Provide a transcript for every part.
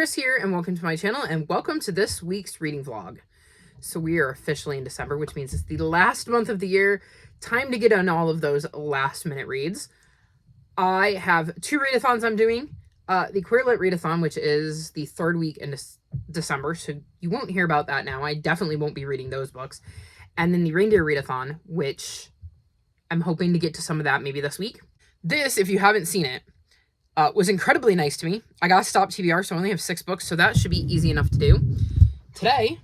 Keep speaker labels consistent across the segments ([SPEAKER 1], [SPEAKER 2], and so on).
[SPEAKER 1] Chris here, and welcome to my channel, and welcome to this week's reading vlog. So we are officially in December, which means it's the last month of the year. Time to get on all of those last minute reads. I have two readathons I'm doing. The Queer Lit Readathon, which is the third week in December, so you won't hear about that now. I definitely won't be reading those books. And then the Reindeer Readathon, which I'm hoping to get to some of that maybe this week. This, if you haven't seen it, was incredibly nice to me. I got to stop TBR, so I only have 6 books, so that should be easy enough to do. Today,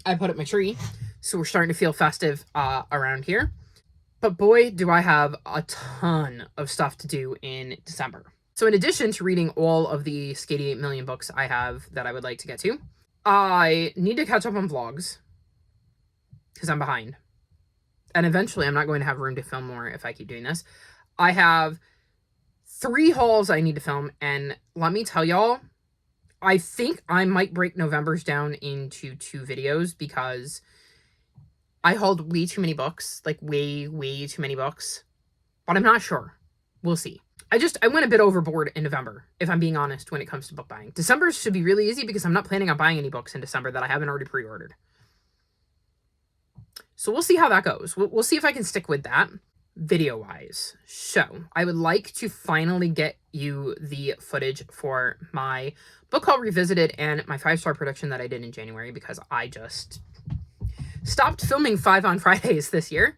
[SPEAKER 1] I put up my tree, so we're starting to feel festive around here. But boy, do I have a ton of stuff to do in December. So in addition to reading all of the Skate 8 million books I have that I would like to get to, I need to catch up on vlogs because I'm behind. And eventually I'm not going to have room to film more if I keep doing this. I have 3 hauls I need to film, and let me tell y'all, I think I might break November's down into 2 videos because I hauled way too many books, like way too many books, but I'm not sure. We'll see. I went a bit overboard in November, if I'm being honest, when it comes to book buying. December should be really easy because I'm not planning on buying any books in December that I haven't already pre-ordered. So we'll see how that goes. We'll see if I can stick with that. Video-wise, so I would like to finally get you the footage for my book haul revisited and my 5-star production that I did in January because I just stopped filming 5 on Fridays this year.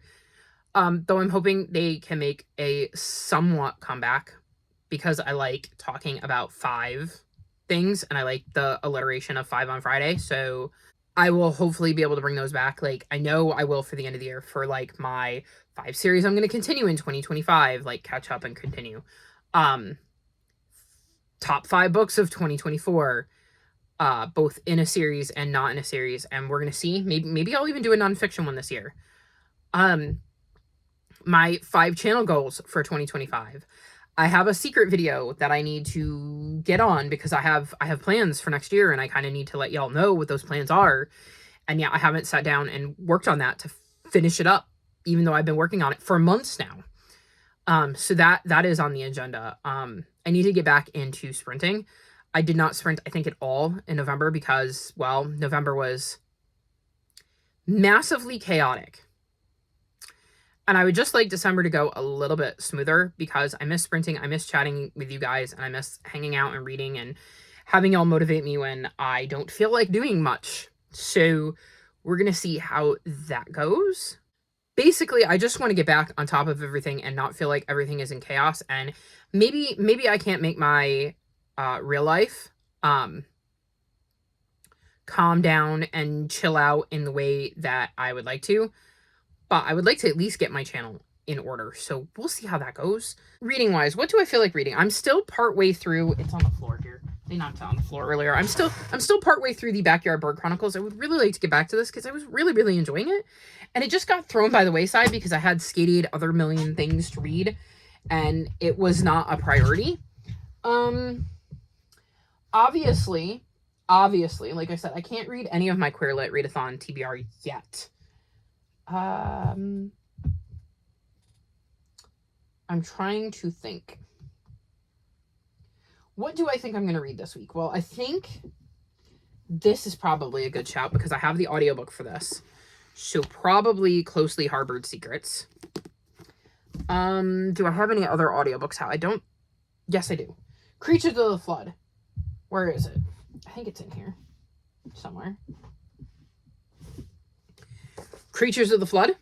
[SPEAKER 1] Though I'm hoping they can make a somewhat comeback because I like talking about 5 things and I like the alliteration of 5 on Friday. So I will hopefully be able to bring those back. Like, I know I will for the end of the year for like my 5 series I'm going to continue in 2025, like catch up and continue. Top 5 books of 2024, both in a series and not in a series. And we're going to see, maybe I'll even do a nonfiction one this year. My 5 channel goals for 2025. I have a secret video that I need to get on because I have plans for next year and I kind of need to let y'all know what those plans are. And yeah, I haven't sat down and worked on that to finish it up, even though I've been working on it for months now. So that is on the agenda. I need to get back into sprinting. I did not sprint, I think, at all in November because, well, November was massively chaotic. And I would just like December to go a little bit smoother because I miss sprinting, I miss chatting with you guys, and I miss hanging out and reading and having y'all motivate me when I don't feel like doing much. So we're going to see how that goes. Basically, I just want to get back on top of everything and not feel like everything is in chaos. And maybe I can't make my real life calm down and chill out in the way that I would like to. But I would like to at least get my channel in order. So we'll see how that goes. Reading wise, what do I feel like reading? I'm still partway through. It's on the floor here. They knocked it on the floor earlier. I'm still partway through the Backyard Bird Chronicles. I would really like to get back to this because I was really enjoying it. And it just got thrown by the wayside because I had Skate 8 other million things to read. And it was not a priority. Obviously, like I said, I can't read any of my Queer Lit Readathon TBR yet. I'm trying to think. What do I think I'm going to read this week? Well, I think this is probably a good shout because I have the audiobook for this. So probably Closely Harbored Secrets. Do I have any other audiobooks out? I don't. Yes, I do. Creatures of the Flood. Where is it? I think it's in here somewhere. Creatures of the Flood,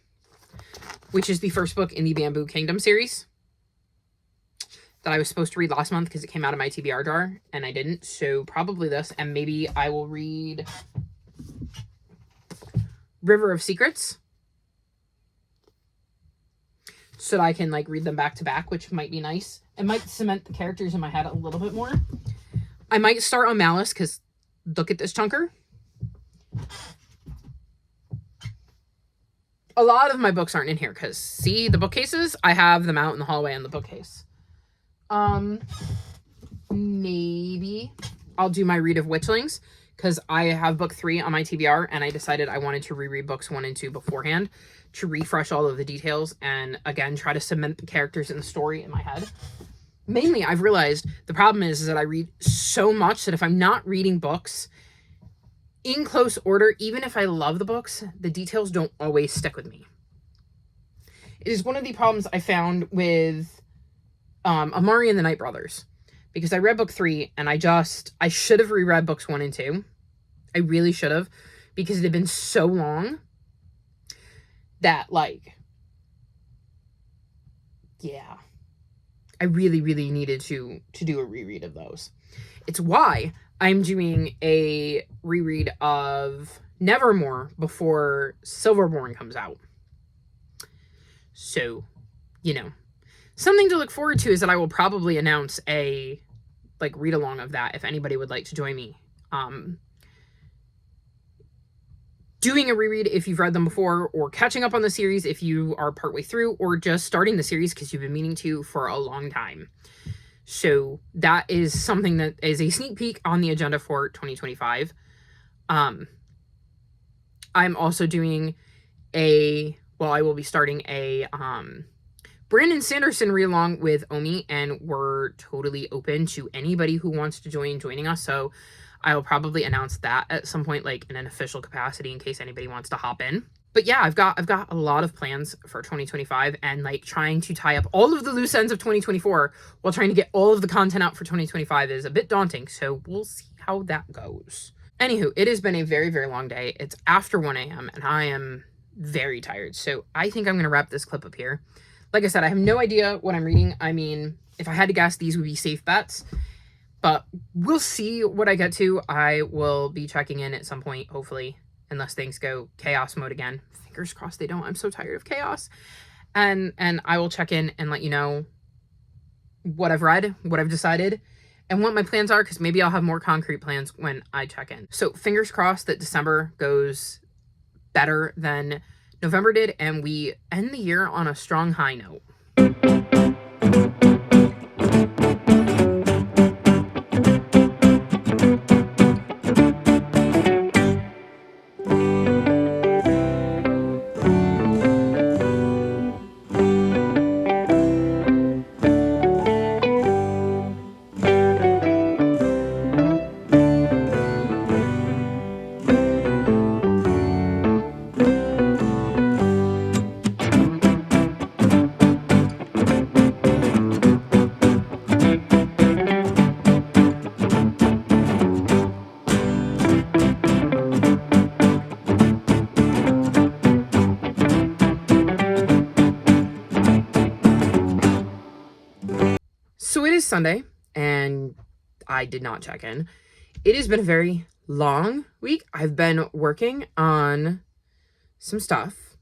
[SPEAKER 1] which is the first book in the Bamboo Kingdom series that I was supposed to read last month because it came out of my TBR jar and I didn't. So probably this, and maybe I will read River of Secrets so that I can like read them back to back, which might be nice. It might cement the characters in my head a little bit more. I might start on Malice because look at this chunker. A lot of my books aren't in here because, see, the bookcases? I have them out in the hallway on the bookcase. Maybe I'll do my read of Witchlings because I have book 3 on my TBR and I decided I wanted to reread books 1 and 2 beforehand to refresh all of the details and, again, try to cement the characters and the story in my head. Mainly, I've realized the problem is that I read so much that if I'm not reading books in close order, even if I love the books, the details don't always stick with me. It is one of the problems I found with Amari and the Night Brothers, because I read book 3 and I should have reread books 1 and 2. I really should have, because it had been so long that, like, yeah, I really, really needed to do a reread of those. It's why I'm doing a reread of Nevermore before Silverborn comes out. So, you know, something to look forward to is that I will probably announce a, like, read along of that if anybody would like to join me. Doing a reread if you've read them before, or catching up on the series if you are partway through, or just starting the series because you've been meaning to for a long time. So that is something that is a sneak peek on the agenda for 2025. I'm also doing I will be starting a Brandon Sanderson read along with Omi, and we're totally open to anybody who wants to joining us. So I'll probably announce that at some point, like in an official capacity, in case anybody wants to hop in. But yeah, I've got a lot of plans for 2025, and like trying to tie up all of the loose ends of 2024 while trying to get all of the content out for 2025 is a bit daunting. So we'll see how that goes. Anywho, it has been a very, very long day. It's after 1 a.m. and I am very tired. So I think I'm going to wrap this clip up here. Like I said, I have no idea what I'm reading. I mean, if I had to guess, these would be safe bets. But we'll see what I get to. I will be checking in at some point, hopefully, unless things go chaos mode again. Fingers crossed they don't. I'm so tired of chaos. And I will check in and let you know what I've read, what I've decided, and what my plans are, because maybe I'll have more concrete plans when I check in. So fingers crossed that December goes better than November did, and we end the year on a strong high note. So it is Sunday, and I did not check in. It has been a very long week. I've been working on some stuff,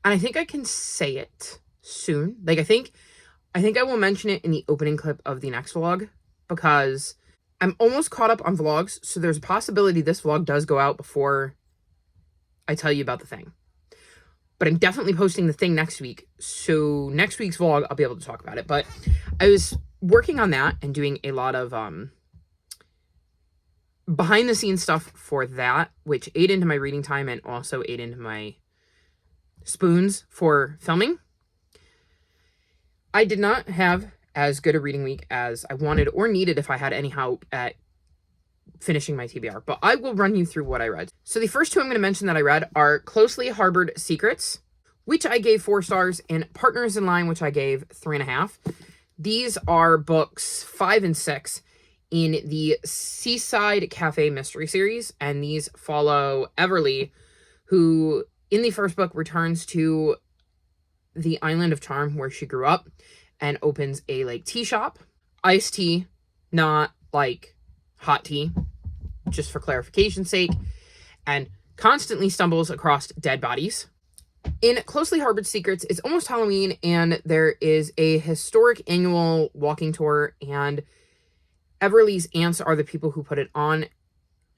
[SPEAKER 1] and I think I can say it soon. Like, I think I will mention it in the opening clip of the next vlog, because I'm almost caught up on vlogs, so there's a possibility this vlog does go out before I tell you about the thing. But I'm definitely posting the thing next week, so next week's vlog I'll be able to talk about it. But I was working on that and doing a lot of behind the scenes stuff for that, which ate into my reading time and also ate into my spoons for filming. I did not have as good a reading week as I wanted or needed if I had any hope at finishing my TBR, but I will run you through what I read. So the first two I'm going to mention that I read are Closely Harbored Secrets, which I gave 4 stars, and Partners in Line, which I gave 3.5. These are books 5 and 6 in the Seaside Cafe Mystery Series, and these follow Everly, who in the first book returns to the Island of Charm where she grew up and opens a like tea shop. Iced tea, not like hot tea, just for clarification's sake, and constantly stumbles across dead bodies. In Closely Harbored Secrets, it's almost Halloween, and there is a historic annual walking tour, and Everly's aunts are the people who put it on.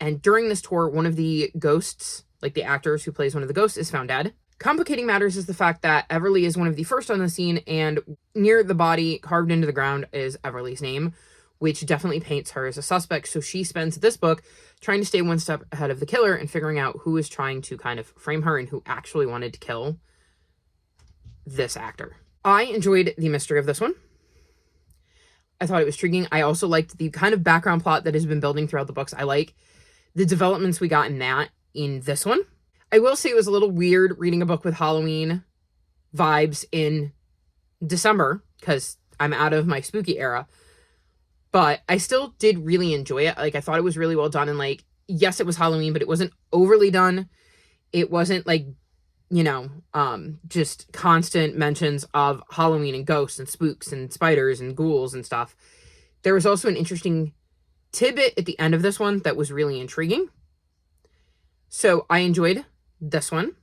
[SPEAKER 1] And during this tour, one of the ghosts, like the actors who plays one of the ghosts, is found dead. Complicating matters is the fact that Everly is one of the first on the scene, and near the body, carved into the ground, is Everly's name, which definitely paints her as a suspect. So she spends this book trying to stay one step ahead of the killer and figuring out who is trying to kind of frame her and who actually wanted to kill this actor. I enjoyed the mystery of this one. I thought it was intriguing. I also liked the kind of background plot that has been building throughout the books. I like the developments we got in that in this one. I will say it was a little weird reading a book with Halloween vibes in December because I'm out of my spooky era. But I still did really enjoy it. Like, I thought it was really well done. And, like, yes, it was Halloween, but it wasn't overly done. It wasn't, like, just constant mentions of Halloween and ghosts and spooks and spiders and ghouls and stuff. There was also an interesting tidbit at the end of this one that was really intriguing. So I enjoyed this one.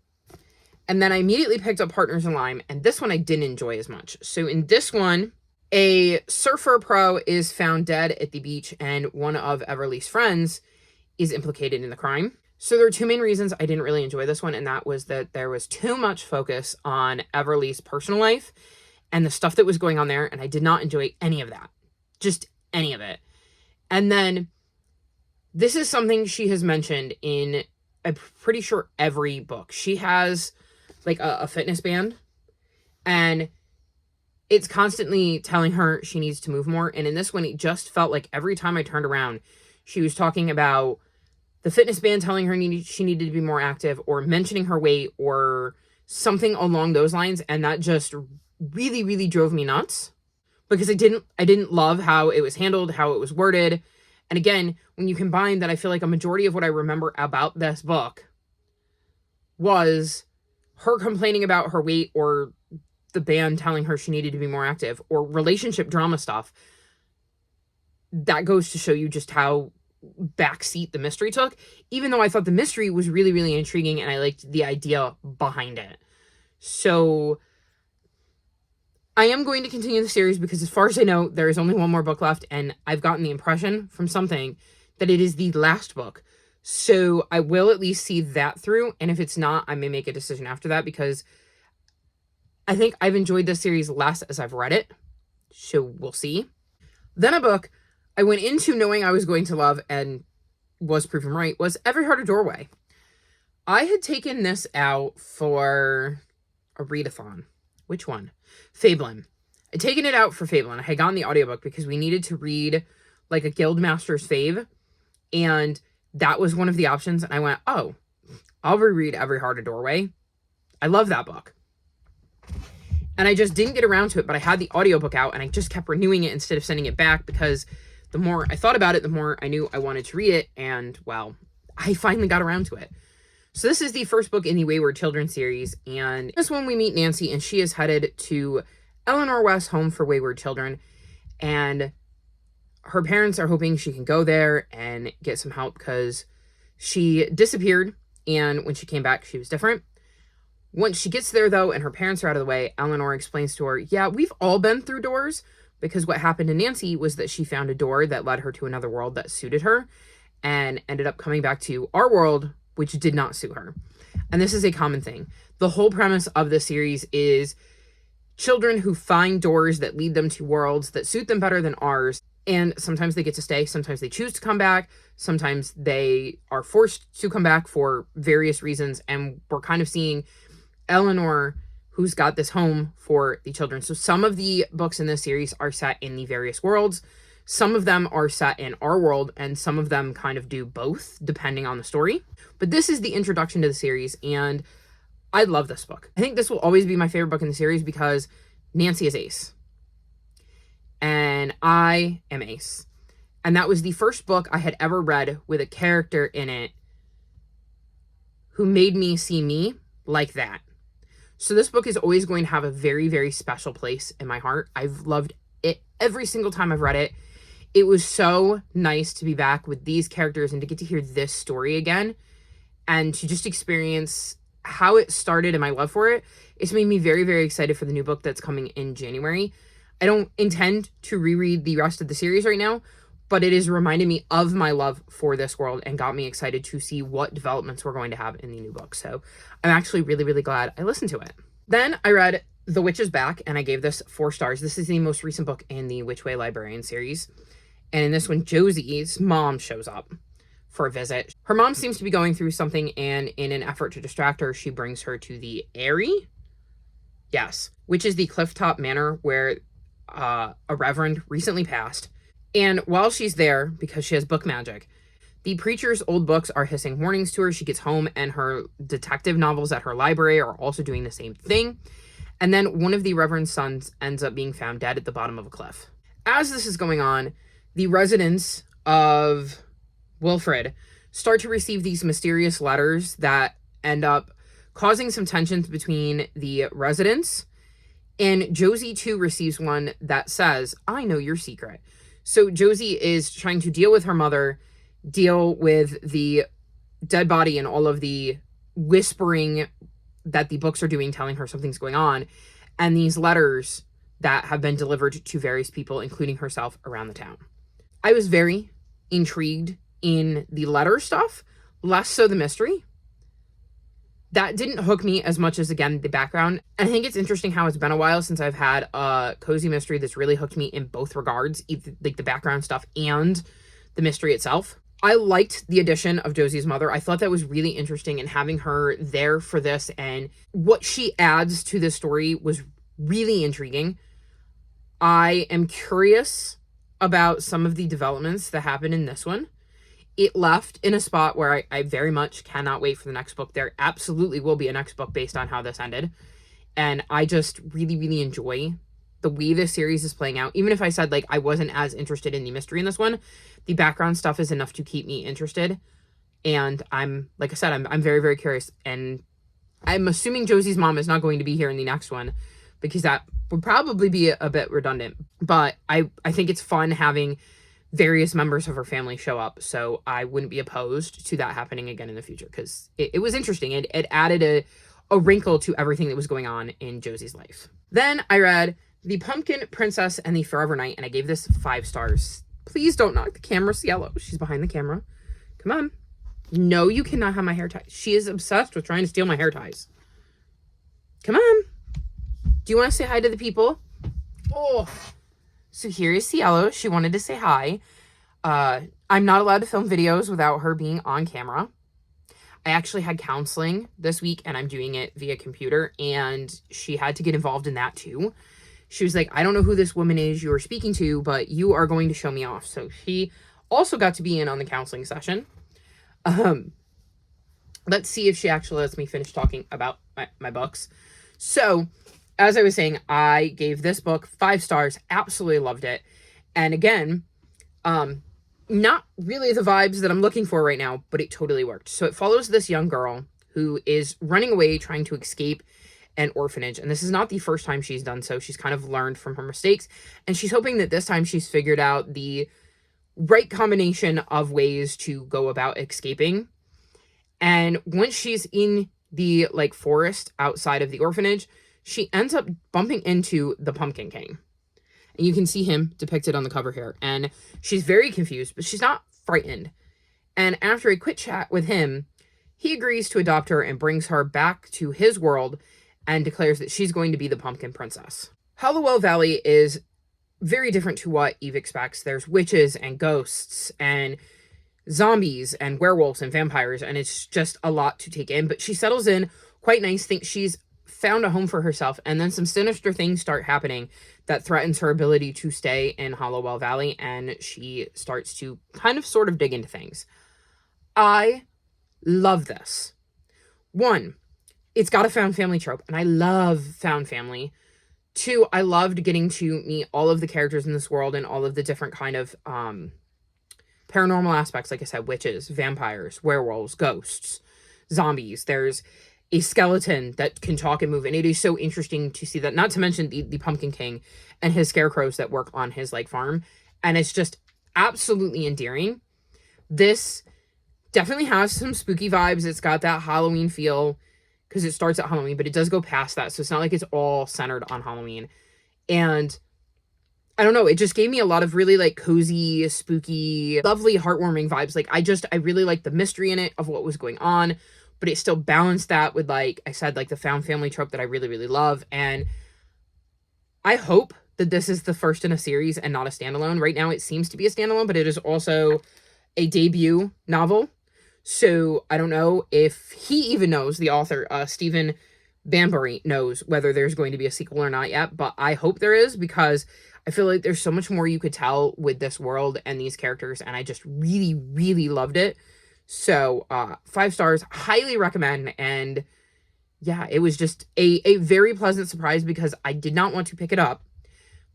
[SPEAKER 1] And then I immediately picked up Partners in Lime, and this one I didn't enjoy as much. So in this one, a surfer pro is found dead at the beach, and one of Everly's friends is implicated in the crime. So there are two main reasons I didn't really enjoy this one, and that was that there was too much focus on Everly's personal life and the stuff that was going on there, and I did not enjoy any of that. Just any of it. And then this is something she has mentioned in, I'm pretty sure, every book. She has like a fitness band, and it's constantly telling her she needs to move more. And in this one, it just felt like every time I turned around, she was talking about the fitness band telling her she needed to be more active, or mentioning her weight, or something along those lines. And that just really, really drove me nuts, because I didn't love how it was handled, how it was worded. And again, when you combine that, I feel like a majority of what I remember about this book was her complaining about her weight, or the band telling her she needed to be more active, or relationship drama stuff. That goes to show you just how backseat the mystery took, even though I thought the mystery was really, really intriguing, and I liked the idea behind it. So I am going to continue the series, because as far as I know, there is only one more book left, and I've gotten the impression from something that it is the last book. So I will at least see that through, and if it's not, I may make a decision after that, because I think I've enjoyed this series less as I've read it. So we'll see. Then a book I went into knowing I was going to love, and was proven right, was Every Heart a Doorway. I had taken this out for a readathon. Which one? Fablin. I'd taken it out for Fablin. I had gotten the audiobook because we needed to read like a Guildmaster's fave, and that was one of the options. And I went, oh, I'll reread Every Heart a Doorway. I love that book. And I just didn't get around to it, but I had the audiobook out, and I just kept renewing it instead of sending it back, because the more I thought about it, the more I knew I wanted to read it, and, well, I finally got around to it. So this is the first book in the Wayward Children series, and this one we meet Nancy, and she is headed to Eleanor West's home for wayward children, and her parents are hoping she can go there and get some help, because she disappeared, and when she came back, she was different. Once she gets there, though, and her parents are out of the way, Eleanor explains to her, yeah, we've all been through doors, because what happened to Nancy was that she found a door that led her to another world that suited her, and ended up coming back to our world, which did not suit her. And this is a common thing. The whole premise of this series is children who find doors that lead them to worlds that suit them better than ours. And sometimes they get to stay, sometimes they choose to come back, sometimes they are forced to come back for various reasons. And we're kind of seeing Eleanor, who's got this home for the children. So some of the books in this series are set in the various worlds. Some of them are set in our world, and some of them kind of do both, depending on the story. But this is the introduction to the series, and I love this book. I think this will always be my favorite book in the series, because Nancy is Ace. And I am Ace. And that was the first book I had ever read with a character in it who made me see me like that. So this book is always going to have a very, very special place in my heart. I've loved it every single time I've read it. It was so nice to be back with these characters and to get to hear this story again, and to just experience how it started and my love for it. It's made me very, very excited for the new book that's coming in January. I don't intend to reread the rest of the series right now, but it has reminded me of my love for this world and got me excited to see what developments we're going to have in the new book. So I'm actually really, really glad I listened to it. Then I read The Witch is Back, and I gave this 4 stars. This is the most recent book in the Witchway Librarian series. And in this one, Josie's mom shows up for a visit. Her mom seems to be going through something, and in an effort to distract her, she brings her to the Eyrie? Yes. Which is the clifftop manor where a reverend recently passed. And while she's there, because she has book magic, the preacher's old books are hissing warnings to her. She gets home and her detective novels at her library are also doing the same thing. And then one of the reverend's sons ends up being found dead at the bottom of a cliff. As this is going on, the residents of Wilfred start to receive these mysterious letters that end up causing some tensions between the residents. And Josie, too, receives one that says, I know your secret. So Josie is trying to deal with her mother, deal with the dead body and all of the whispering that the books are doing, telling her something's going on, and these letters that have been delivered to various people, including herself, around the town. I was very intrigued in the letter stuff, less so the mystery. That didn't hook me as much as, again, the background. And I think it's interesting how it's been a while since I've had a cozy mystery that's really hooked me in both regards, like the background stuff and the mystery itself. I liked the addition of Josie's mother. I thought that was really interesting, and having her there for this and what she adds to this story was really intriguing. I am curious about some of the developments that happen in this one. It left in a spot where I very much cannot wait for the next book. There absolutely will be a next book based on how this ended. And I just really, really enjoy the way this series is playing out. Even if I said, like, I wasn't as interested in the mystery in this one, the background stuff is enough to keep me interested. And I'm, like I said, I'm very, very curious. And I'm assuming Josie's mom is not going to be here in the next one, because that would probably be a bit redundant. But I think it's fun having various members of her family show up, so I wouldn't be opposed to that happening again in the future, because it was interesting. It added a wrinkle to everything that was going on in Josie's life. Then I read The Pumpkin Princess and the Forever Knight, and I gave this 5 stars. Please don't knock the camera, Cielo. She's behind the camera. Come on. No, you cannot have my hair ties. She is obsessed with trying to steal my hair ties. Come on. Do you want to say hi to the people? Oh. So here is Cielo. She wanted to say hi. I'm not allowed to film videos without her being on camera. I actually had counseling this week, and I'm doing it via computer, and she had to get involved in that too. She was like, I don't know who this woman is you are speaking to, but you are going to show me off. So she also got to be in on the counseling session. Let's see if she actually lets me finish talking about my books. So, as I was saying, I gave this book 5 stars. Absolutely loved it. And again, not really the vibes that I'm looking for right now, but it totally worked. So it follows this young girl who is running away, trying to escape an orphanage. And this is not the first time she's done so. She's kind of learned from her mistakes. And she's hoping that this time she's figured out the right combination of ways to go about escaping. And once she's in the, like, forest outside of the orphanage, she ends up bumping into the Pumpkin King. And you can see him depicted on the cover here. And she's very confused, but she's not frightened. And after a quick chat with him, he agrees to adopt her and brings her back to his world and declares that she's going to be the Pumpkin Princess. Hollowell Valley is very different to what Eve expects. There's witches and ghosts and zombies and werewolves and vampires, and it's just a lot to take in. But she settles in quite nice, thinks she's found a home for herself, and then some sinister things start happening that threatens her ability to stay in Hollowell Valley, and she starts to kind of sort of dig into things. I love this. 1, it's got a found family trope, and I love found family. 2, I loved getting to meet all of the characters in this world and all of the different kind of paranormal aspects. Like I said, witches, vampires, werewolves, ghosts, zombies. There's a skeleton that can talk and move, and it is so interesting to see that. Not to mention the Pumpkin King and his scarecrows that work on his, like, farm, and it's just absolutely endearing. This definitely has some spooky vibes. It's got that Halloween feel because it starts at Halloween, but it does go past that, so it's not like it's all centered on Halloween. And I don't know, it just gave me a lot of really, like, cozy, spooky, lovely, heartwarming vibes. Like, I really liked the mystery in it of what was going on, but it still balanced that with, like I said, like, the found family trope that I really, really love. And I hope that this is the first in a series and not a standalone. Right now, it seems to be a standalone, but it is also a debut novel. So I don't know if he even knows, the author, Stephen Banbury knows whether there's going to be a sequel or not yet, but I hope there is, because I feel like there's so much more you could tell with this world and these characters, and I just really, really loved it. So 5 stars, highly recommend. And yeah, it was just a very pleasant surprise, because I did not want to pick it up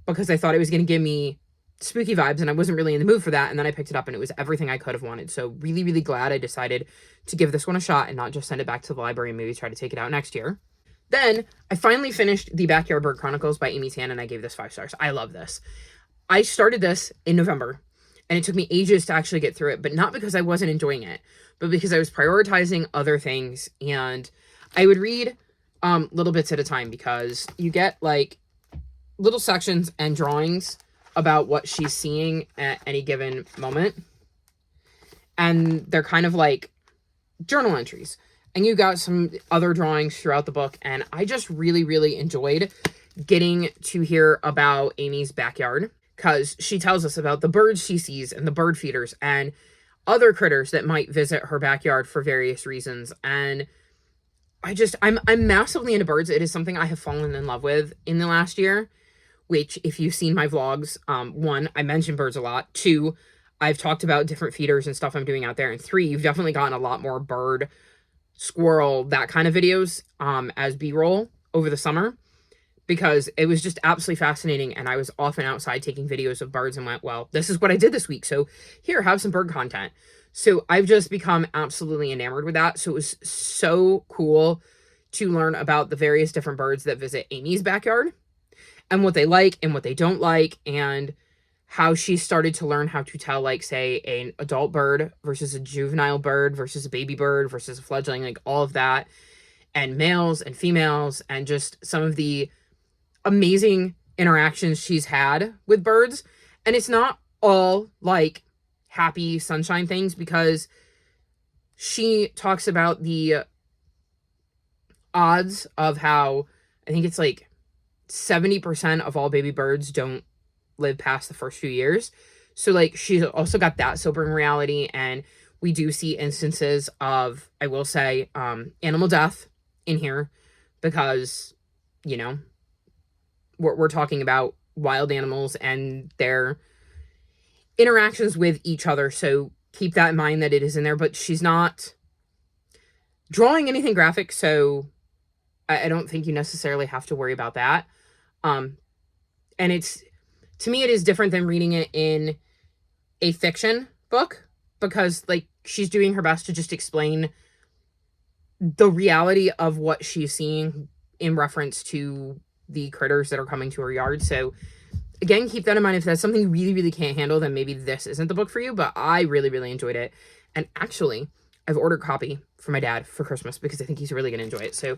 [SPEAKER 1] because I thought it was going to give me spooky vibes, and I wasn't really in the mood for that. And then I picked it up, and it was everything I could have wanted. So really, really glad I decided to give this one a shot and not just send it back to the library and maybe try to take it out next year. Then I finally finished The Backyard Bird Chronicles by Amy Tan, and I gave this 5 stars. I love this. I started this in November, and it took me ages to actually get through it, but not because I wasn't enjoying it, but because I was prioritizing other things, and I would read little bits at a time, because you get like little sections and drawings about what she's seeing at any given moment, and they're kind of like journal entries. And you got some other drawings throughout the book, and I just really, really enjoyed getting to hear about Amy's backyard, because she tells us about the birds she sees and the bird feeders and other critters that might visit her backyard for various reasons. And I'm massively into birds. It is something I have fallen in love with in the last year, which, if you've seen my vlogs, 1, I mention birds a lot. 2, I've talked about different feeders and stuff I'm doing out there. And 3, you've definitely gotten a lot more bird, squirrel, that kind of videos as B-roll over the summer, because it was just absolutely fascinating. And I was often outside taking videos of birds and went, well, this is what I did this week, so here, have some bird content. So I've just become absolutely enamored with that. So it was so cool to learn about the various different birds that visit Amy's backyard, and what they like and what they don't like, and how she started to learn how to tell, like, say, an adult bird versus a juvenile bird versus a baby bird versus a fledgling, like all of that, and males and females, and just some of the amazing interactions she's had with birds. And it's not all like happy sunshine things, because she talks about the odds of how, I think it's like 70% of all baby birds don't live past the first few years. So like, she's also got that sobering reality. And we do see instances of, I will say, animal death in here, because, you know, we're talking about wild animals and their interactions with each other. So keep that in mind, that it is in there, but she's not drawing anything graphic. So I don't think you necessarily have to worry about that. And it's, to me, it is different than reading it in a fiction book, because like, she's doing her best to just explain the reality of what she's seeing in reference to the critters that are coming to her yard. So again, keep that in mind. If that's something you really, really can't handle, then maybe this isn't the book for you, but I really, really enjoyed it. And actually, I've ordered a copy for my dad for Christmas, because I think he's really going to enjoy it. So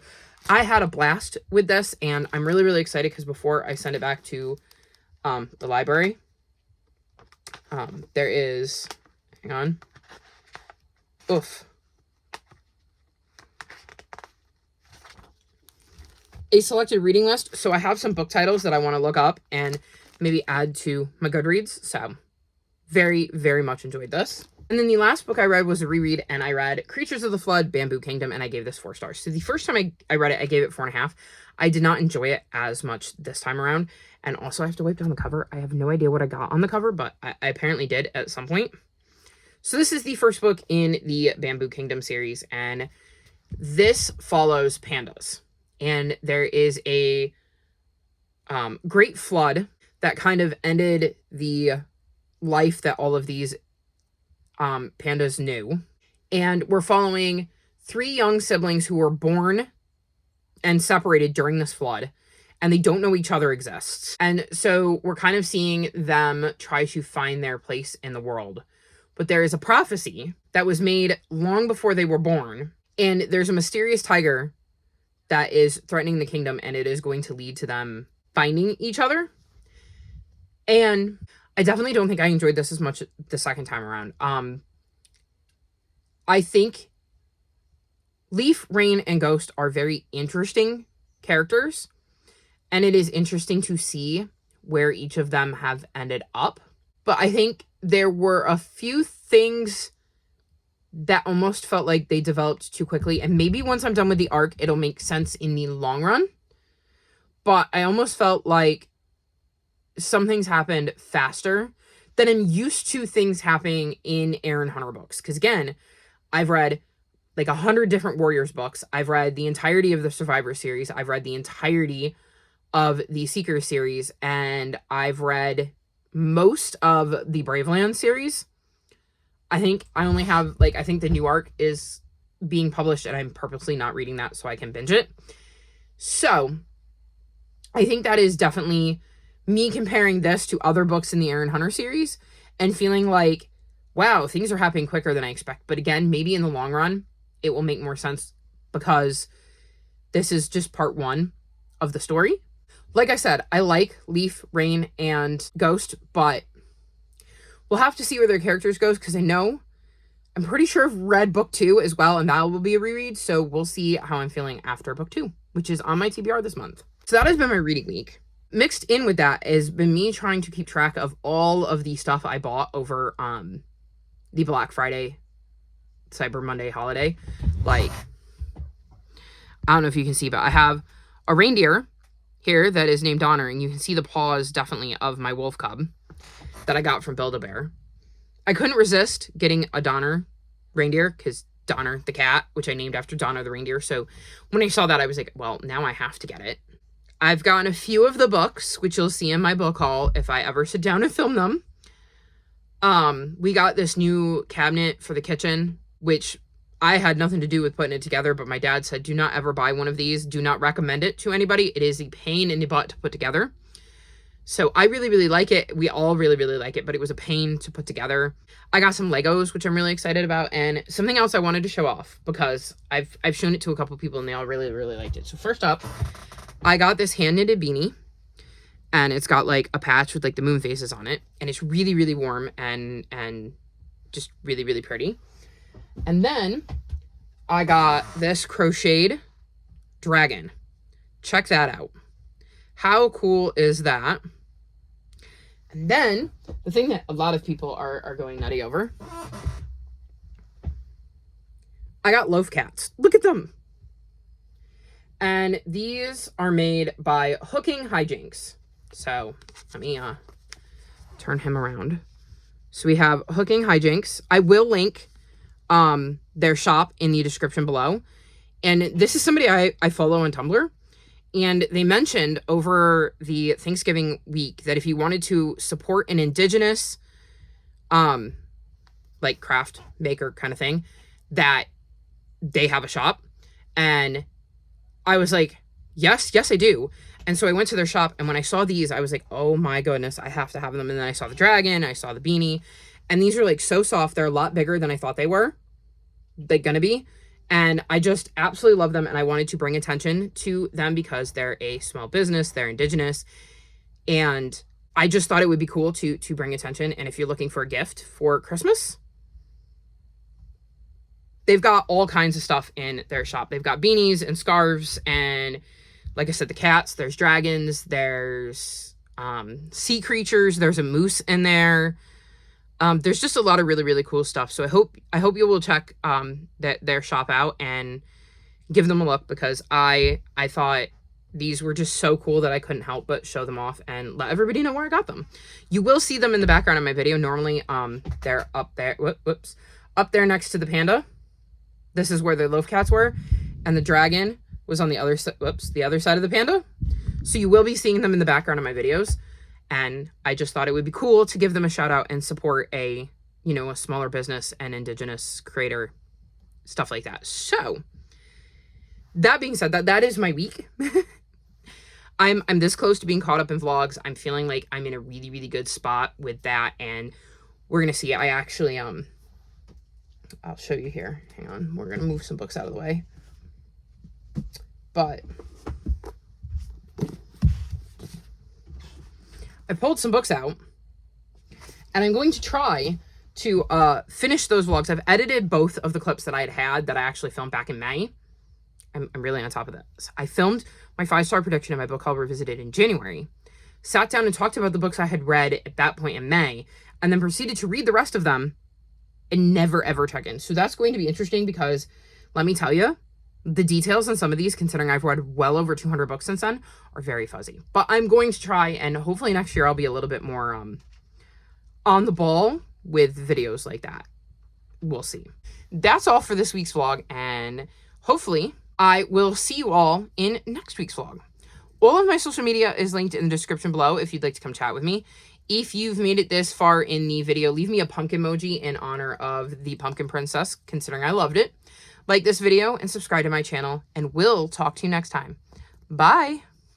[SPEAKER 1] I had a blast with this, and I'm really, really excited, because before I send it back to the library, there is, hang on, a selected reading list. So I have some book titles that I want to look up and maybe add to my Goodreads. So very, very much enjoyed this. And then the last book I read was a reread, and I read Creatures of the Flood, Bamboo Kingdom, and I gave this 4 stars. So the first time I read it, I gave it 4.5. I did not enjoy it as much this time around. And also, I have to wipe down the cover. I have no idea what I got on the cover, but I apparently did at some point. So this is the first book in the Bamboo Kingdom series, and this follows pandas. And there is a great flood that kind of ended the life that all of these pandas knew. And we're following 3 young siblings who were born and separated during this flood, and they don't know each other exists. And so we're kind of seeing them try to find their place in the world. But there is a prophecy that was made long before they were born, and there's a mysterious tiger that is threatening the kingdom, and it is going to lead to them finding each other. And I definitely don't think I enjoyed this as much the second time around. I think Leaf, Rain, and Ghost are very interesting characters, and it is interesting to see where each of them have ended up. But I think there were a few things that almost felt like they developed too quickly. And maybe once I'm done with the arc, it'll make sense in the long run. But I almost felt like some things happened faster than I'm used to things happening in Aaron Hunter books. Because again, I've read like 100 different Warriors books. I've read the entirety of the Survivor series. I've read the entirety of the Seeker series. And I've read most of the Braveland series. I think I only have, like, I think the new arc is being published and I'm purposely not reading that so I can binge it. So I think that is definitely me comparing this to other books in the Aaron Hunter series and feeling like, wow, things are happening quicker than I expect. But again, maybe in the long run, it will make more sense because this is just part one of the story. Like I said, I like Leaf, Rain, and Ghost, but we'll have to see where their characters goes because I'm pretty sure I've read book 2 as well, and that will be a reread. So we'll see how I'm feeling after book 2, which is on my TBR this month. So that has been my reading week. Mixed in with that has been me trying to keep track of all of the stuff I bought over the Black Friday, Cyber Monday holiday. Like, I don't know if you can see, but I have a reindeer here that is named Donner, and you can see the paws definitely of my wolf cub that I got from Build-A-Bear. I couldn't resist getting a Donner reindeer because Donner the cat, which I named after Donner the reindeer. So when I saw that, I was like, well, now I have to get it. I've gotten a few of the books, which you'll see in my book haul if I ever sit down and film them. We got this new cabinet for the kitchen, which I had nothing to do with putting it together, but my dad said, do not ever buy one of these. Do not recommend it to anybody. It is a pain in the butt to put together. So I really, really like it. We all really, really like it, but it was a pain to put together. I got some Legos, which I'm really excited about, and something else I wanted to show off because I've shown it to a couple people and they all really, really liked it. So first up, I got this hand-knitted beanie, and it's got like a patch with like the moon faces on it, and it's really, really warm and just really, really pretty. And then I got this crocheted dragon. Check that out. How cool is that? And then the thing that a lot of people are going nutty over, I got loaf cats. Look at them. And these are made by Hooking Hijinks. So let me turn him around. So we have Hooking Hijinks. I will link their shop in the description below. And this is somebody I follow on Tumblr. And they mentioned over the Thanksgiving week that if you wanted to support an indigenous like craft maker kind of thing, that they have a shop. And I was like, yes, I do. And so I went to their shop, and when I saw these, I was like, oh my goodness, I have to have them. And then I saw the dragon, I saw the beanie, and these are like so soft. They're a lot bigger than I thought they were, like gonna be. And I just absolutely love them, and I wanted to bring attention to them because they're a small business, they're indigenous, and I just thought it would be cool to bring attention. And if you're looking for a gift for Christmas, they've got all kinds of stuff in their shop. They've got beanies and scarves, and like I said, the cats, there's dragons, there's sea creatures, there's a moose in there. There's just a lot of really, really cool stuff. So I hope you will check their shop out and give them a look, because I thought these were just so cool that I couldn't help but show them off and let everybody know where I got them. You will see them in the background of my video. Normally, they're up there. Whoops, up there next to the panda. This is where the loaf cats were, and the dragon was on the other side. Whoops, the other side of the panda. So you will be seeing them in the background of my videos. And I just thought it would be cool to give them a shout out and support a smaller business and indigenous creator, stuff like that. So that being said, that is my week. I'm this close to being caught up in vlogs. I'm feeling like I'm in a really, really good spot with that, and we're gonna see. I actually I'll show you here. Hang on. We're gonna move some books out of the way. But I pulled some books out, and I'm going to try to finish those vlogs. I've edited both of the clips that I had that I actually filmed back in May. I'm really on top of this. I filmed my 5-star prediction of my book haul revisited in January, sat down and talked about the books I had read at that point in May, and then proceeded to read the rest of them and never ever check in. So that's going to be interesting because let me tell you, the details on some of these, considering I've read well over 200 books since then, are very fuzzy. But I'm going to try, and hopefully next year I'll be a little bit more on the ball with videos like that. We'll see. That's all for this week's vlog, and hopefully I will see you all in next week's vlog. All of my social media is linked in the description below if you'd like to come chat with me. If you've made it this far in the video, leave me a pumpkin emoji in honor of the pumpkin princess, considering I loved it. Like this video and subscribe to my channel, and we'll talk to you next time. Bye!